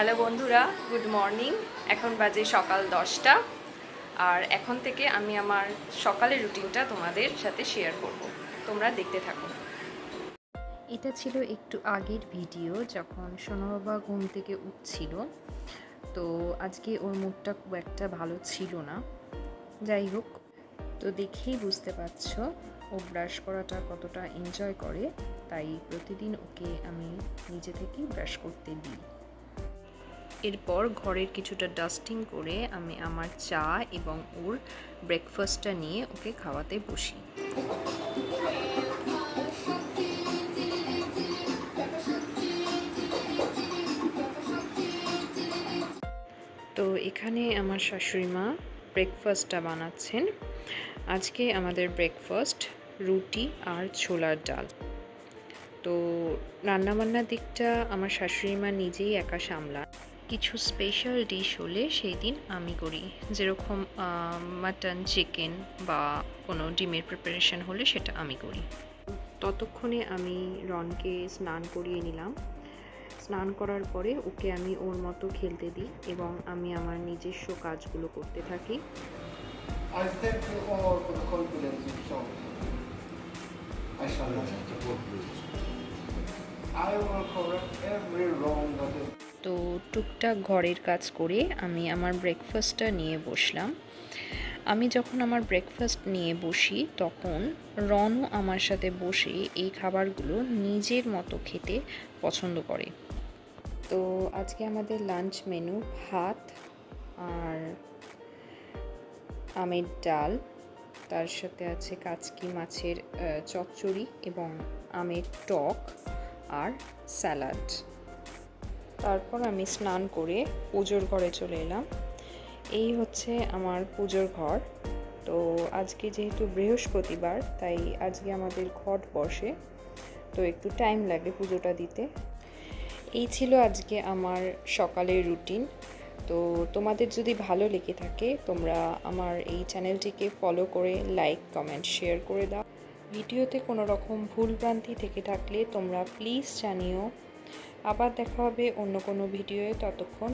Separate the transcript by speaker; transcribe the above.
Speaker 1: Hello বন্ধুরা, good morning. এখন বাজে সকাল 10টা, আর এখন থেকে আমি আমার সকালের রুটিনটা তোমাদের সাথে শেয়ার করব। তোমরা দেখতে থাকো। এটা ছিল একটু আগের ভিডিও, যখন সোনা বাবা ঘুম থেকে উঠছিল। তো আজকে ওর মুডটা খুব একটা ভালো ছিল না। যাই হোক, তো দেখেই বুঝতে পারছো ও ব্রাশ করাটা কতটা এনজয় করে। তাই প্রতিদিন ওকে আমি নিজে থেকেই ব্রাশ করতে দিই। এরপর ঘরের কিছুটা ডাস্টিং করে আমি আমার চা এবং ওর ব্রেকফাস্টটা নিয়ে ওকে খাওয়াতে বসি। তো এখানে আমার শাশুড়ি মা ব্রেকফাস্টটা বানাচ্ছেন। আজকে আমাদের ব্রেকফাস্ট রুটি আর ছোলার ডাল। তো রান্নাবান্নার দিকটা আমার শাশুড়ি মা নিজেই একা সামলান। কিছু স্পেশাল ডিশ হলে সেই দিন আমি করি, যেরকম মাটন, চিকেন বা কোনো ডিমের প্রিপারেশন হলে সেটা আমি করি। ততক্ষণে আমি রনকে স্নান করিয়ে নিলাম। স্নান করার পরে ওকে আমি ওর মতো খেলতে দিই এবং আমি আমার নিজস্ব কাজগুলো করতে থাকি।
Speaker 2: I thank you all for the confidence you show. I shall not. I will correct every wrong that is.
Speaker 1: তো টুকটাক ঘরের কাজ করে আমি আমার ব্রেকফাস্টটা নিয়ে বসলাম। আমি যখন আমার ব্রেকফাস্ট নিয়ে বসি তখন রনও আমার সাথে বসে এই খাবারগুলো নিজের মতো খেতে পছন্দ করে। তো আজকে আমাদের লাঞ্চ মেনু ভাত আর আমের ডাল, তার সাথে আছে কাচকি মাছের চচ্চড়ি এবং আমের টক আর স্যালাড। তারপর আমি স্নান করে পুজোর ঘরে চলে এলাম। এই হচ্ছে আমার পুজোর ঘর। তো আজকে যেহেতু বৃহস্পতিবার, তাই আজকে আমাদের ঘট বসে, তো একটু টাইম লাগে পুজোটা দিতে। এই ছিল আজকে আমার সকালের রুটিন। তো তোমাদের যদি ভালো লেগে থাকে তোমরা আমার এই চ্যানেলটিকে ফলো করে লাইক, কমেন্ট, শেয়ার করে দাও। ভিডিওতে কোনো রকম ভুলভ্রান্তি থেকে থাকলে তোমরা প্লিজ জানিও। আবার দেখা হবে অন্য কোনো ভিডিওয়ে। ততক্ষণ